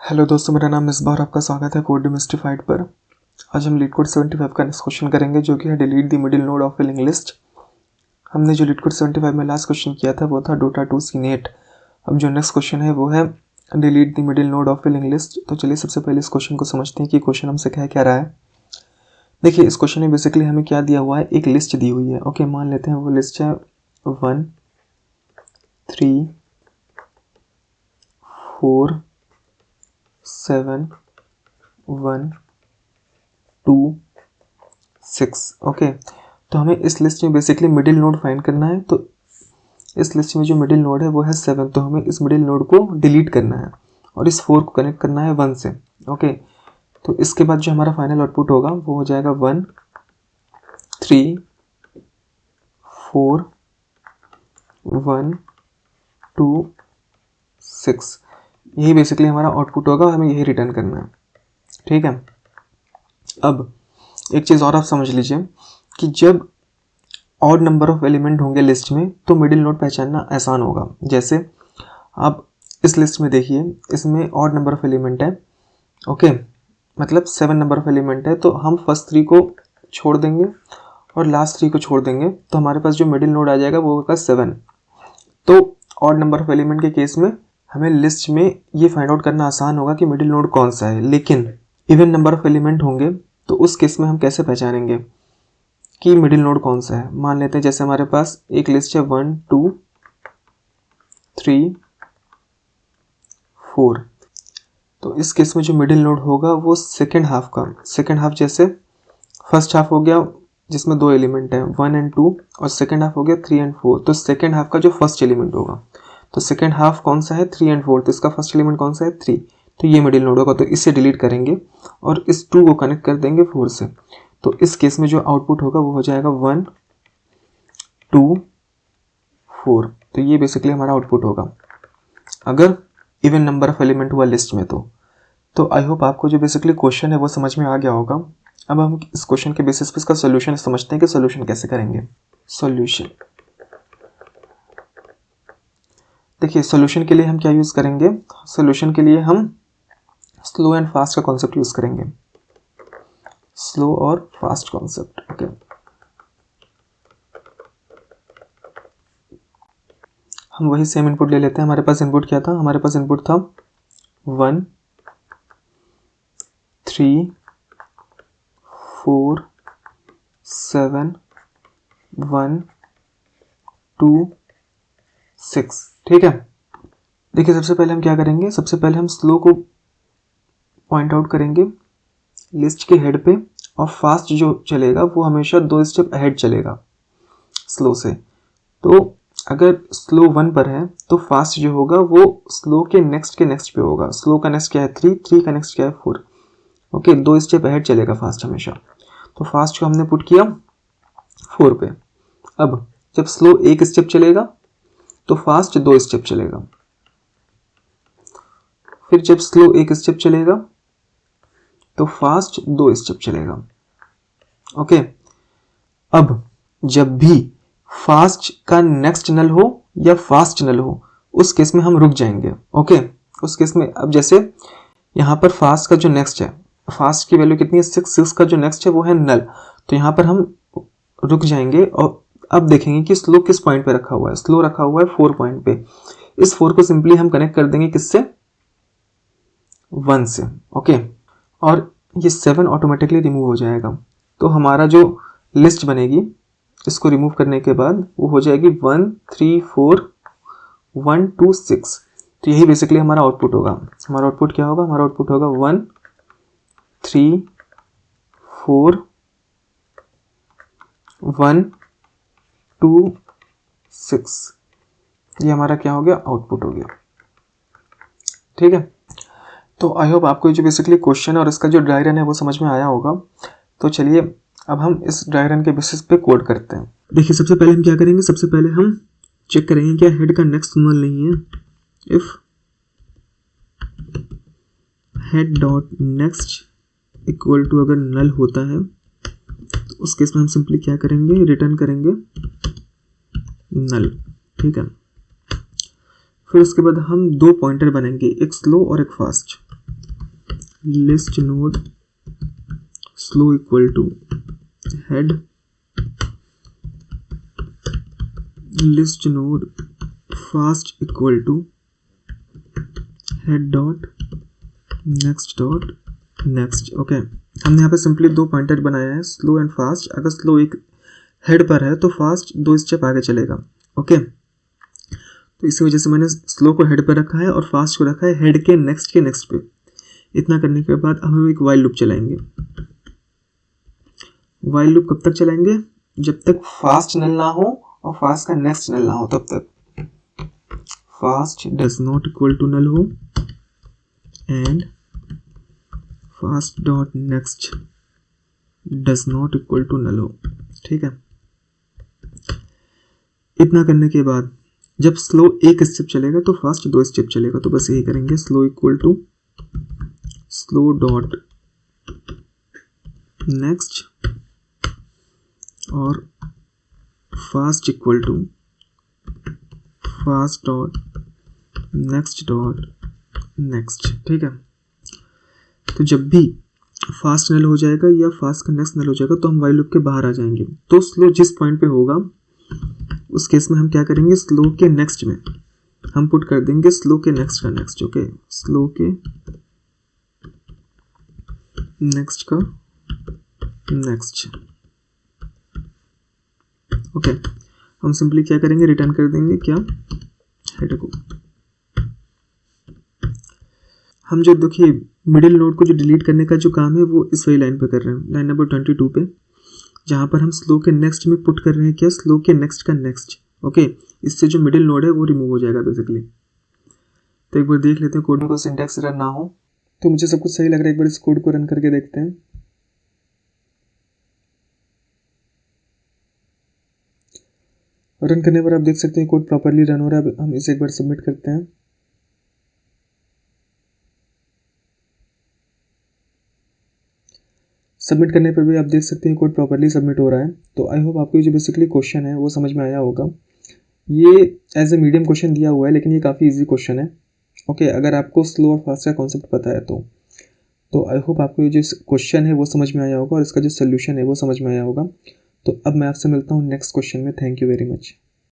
Hello दोस्तों, मेरा नाम मिसबा और आपका स्वागत है कोड डिमिस्टिफाइड पर। आज हम लीड कोड 75 का नेक्स्ट क्वेश्चन करेंगे, जो कि है delete the middle node of A link list. हमने जो लीड कोड 75 में लास्ट क्वेश्चन किया था वो था डोटा 2 सीनेट। अब जो नेक्स्ट क्वेश्चन है वो है delete the middle node of A link list. तो चलिए सबसे पहले इस क्वेश्चन को समझते हैं कि क्वेश्चन हमसे क्या रहा है। देखिए, इस क्वेश्चन में बेसिकली हमें क्या दिया हुआ है, एक लिस्ट दी हुई है। ओके, मान लेते हैं वो लिस्ट है 1 3 4 7 1 2 6। ओके, तो हमें इस लिस्ट में बेसिकली मिडिल नोड फाइंड करना है। तो इस लिस्ट में जो मिडिल नोड है वो है 7, तो हमें इस मिडिल नोड को डिलीट करना है और इस 4 को कनेक्ट करना है 1 से। ओके, तो इसके बाद जो हमारा फाइनल आउटपुट होगा वो हो जाएगा 1 3 4 1 2 6। यही बेसिकली हमारा आउटपुट होगा, हमें यही रिटर्न करना है। ठीक है, अब एक चीज़ और आप समझ लीजिए कि जब ऑड नंबर ऑफ एलिमेंट होंगे लिस्ट में तो मिडिल नोड पहचानना आसान होगा। जैसे आप इस लिस्ट में देखिए, इसमें ऑड नंबर ऑफ एलिमेंट है। ओके, मतलब 7 नंबर ऑफ एलिमेंट है, तो हम फर्स्ट 3 को छोड़ देंगे और लास्ट 3 को छोड़ देंगे, तो हमारे पास जो मिडिल नोड आ जाएगा वो होगा 7। तो ऑड नंबर ऑफ एलिमेंट के केस में हमें लिस्ट में ये फाइंड आउट करना आसान होगा कि मिडिल नोड कौन सा है। लेकिन इवन नंबर ऑफ एलिमेंट होंगे तो उस केस में हम कैसे पहचानेंगे कि मिडिल नोड कौन सा है। मान लेते हैं जैसे हमारे पास एक लिस्ट है 1 2 3 4, तो इस केस में जो मिडिल नोड होगा वो सेकेंड हाफ का, सेकेंड हाफ जैसे फर्स्ट हाफ हो गया जिसमें 2 एलिमेंट है 1 एंड 2, और सेकेंड हाफ हो गया 3 एंड 4। तो सेकेंड हाफ का जो फर्स्ट एलिमेंट होगा, तो सेकेंड हाफ कौन सा है 3 एंड 4, तो इसका फर्स्ट एलिमेंट कौन सा है 3, तो ये मिडिल नोड होगा। तो इसे डिलीट करेंगे और इस 2 को कनेक्ट कर देंगे 4 से। तो इस केस में जो आउटपुट होगा वो हो जाएगा 1 2 4। तो ये बेसिकली हमारा आउटपुट होगा अगर इवन नंबर ऑफ एलिमेंट हुआ लिस्ट में। तो आई होप आपको जो बेसिकली क्वेश्चन है वो समझ में आ गया होगा। अब हम इस क्वेश्चन के बेसिस पे इसका सोल्यूशन समझते हैं कि सोल्यूशन कैसे करेंगे। सोल्यूशन, देखिए सोल्यूशन के लिए हम क्या यूज़ करेंगे, सोल्यूशन के लिए हम स्लो एंड फास्ट का कॉन्सेप्ट यूज़ करेंगे। स्लो और फास्ट कॉन्सेप्ट। ओके, हम वही सेम इनपुट ले लेते हैं। हमारे पास इनपुट क्या था, हमारे पास इनपुट था 1 3 4 7 1 2 6। ठीक है, देखिए सबसे पहले हम क्या करेंगे, सबसे पहले हम स्लो को पॉइंट आउट करेंगे लिस्ट के हेड पे, और फास्ट जो चलेगा वो हमेशा 2 स्टेप अहेड चलेगा स्लो से। तो अगर स्लो 1 पर है तो फास्ट जो होगा वो स्लो के नेक्स्ट पे होगा। स्लो का नेक्स्ट क्या है 3, 3 का नेक्स्ट क्या है 4। ओके, 2 स्टेप अहेड चलेगा फास्ट हमेशा। तो फास्ट को हमने पुट किया 4 पे। अब जब स्लो 1 स्टेप चलेगा तो फास्ट 2 स्टेप चलेगा, फिर जब स्लो 1 स्टेप चलेगा तो फास्ट 2 स्टेप चलेगा। ओके, अब जब भी फास्ट का नेक्स्ट नल हो या फास्ट नल हो उस केस में हम रुक जाएंगे। ओके, उस केस में अब जैसे यहाँ पर फास्ट का जो नेक्स्ट है, फास्ट की वैल्यू कितनी है 6, 6 का जो नेक्स्ट है वो है नल, तो यहाँ पर हम रुक जाएंगे और अब देखेंगे कि स्लो किस पॉइंट पे रखा हुआ है। स्लो रखा हुआ है 4 पॉइंट पे। इस 4 को सिंपली हम कनेक्ट कर देंगे किससे, 1 से। ओके, और ये 7 ऑटोमेटिकली रिमूव हो जाएगा। तो हमारा जो लिस्ट बनेगी इसको रिमूव करने के बाद वो हो जाएगी 1 3 4 1 2 6। तो यही बेसिकली हमारा आउटपुट होगा। हमारा आउटपुट क्या होगा, हमारा आउटपुट होगा 1 3 4 1 2 6। ये हमारा क्या हो गया, आउटपुट हो गया। ठीक है, तो आई होप आपको जो बेसिकली क्वेश्चन है और इसका जो ड्राई रन है वो समझ में आया होगा। तो चलिए अब हम इस ड्राई रन के बेसिस पे कोड करते हैं। देखिए सबसे पहले हम क्या करेंगे, सबसे पहले हम चेक करेंगे क्या हेड का नेक्स्ट नल नहीं है। If head dot next equal to अगर नल होता है तो उस केस में हम सिंपली क्या करेंगे, रिटर्न करेंगे नल। ठीक है, फिर उसके बाद हम 2 पॉइंटर बनेंगे, एक स्लो और एक fast. List node slow equal to head list node fast equal to head dot next. Okay, हमने यहाँ पे सिंपली दो पॉइंटर बनाया है, स्लो एंड फास्ट। अगर स्लो एक हेड पर है तो फास्ट दो स्टेप आगे चलेगा। ओके, तो इसी वजह से मैंने स्लो को हेड पर रखा है और फास्ट को रखा है हेड के नेक्स्ट पे। इतना करने के बाद अब हम एक वाइल लूप चलाएंगे। वाइल लूप कब तक चलाएंगे? जब तक फास्ट नल ना हो और फास्ट का नेक्स्ट नल ना हो तब तक। Fast does not equal to null हो and fast dot next does not equal to null हो। ठीक है, इतना करने के बाद जब स्लो एक स्टेप चलेगा तो फास्ट दो स्टेप चलेगा। तो बस यही करेंगे, slow equal to slow dot next और fast equal to fast dot next. ठीक है, तो जब भी फास्ट नल हो जाएगा या फास्ट का नेक्स्ट नल हो जाएगा तो हम वाइल लूप के बाहर आ जाएंगे। तो स्लो जिस पॉइंट पे होगा उस केस में हम क्या करेंगे, स्लो के नेक्स्ट में हम पुट कर देंगे स्लो के नेक्स्ट का नेक्स्ट। ओके, स्लो के नेक्स्ट का नेक्स्ट। ओके, हम सिंपली क्या करेंगे, रिटर्न कर देंगे क्या, हेड को। हम जो देखिए मिडिल नोड को जो डिलीट करने का जो काम है वो इस वाली लाइन पे कर रहे हैं, लाइन नंबर 22 पे, जहाँ पर हम स्लो के नेक्स्ट में पुट कर रहे हैं क्या, स्लो के नेक्स्ट का नेक्स्ट। ओके, इससे जो मिडिल नोड है वो रिमूव हो जाएगा बेसिकली। तो एक बार देख लेते हैं कोड में कोई सिंटैक्स एरर ना हो। तो मुझे सब कुछ सही लग रहा है, एक बार इस कोड को रन करके देखते हैं। रन करने पर आप देख सकते हैं कोड प्रॉपरली रन हो रहा है। हम इसे एक बार सबमिट करते हैं। सबमिट करने पर भी आप देख सकते हैं कोड प्रॉपरली सबमिट हो रहा है। तो आई होप आपको जो बेसिकली क्वेश्चन है वो समझ में आया होगा। ये एज ए मीडियम क्वेश्चन दिया हुआ है लेकिन ये काफ़ी इजी क्वेश्चन है। ओके, अगर आपको स्लो और फास्ट का कॉन्सेप्ट पता है तो आई होप आपको ये जो क्वेश्चन है वो समझ में आया होगा और इसका जो सोल्यूशन है वो समझ में आया होगा। तो अब मैं आपसे मिलता हूँ नेक्स्ट क्वेश्चन में। Thank you very much.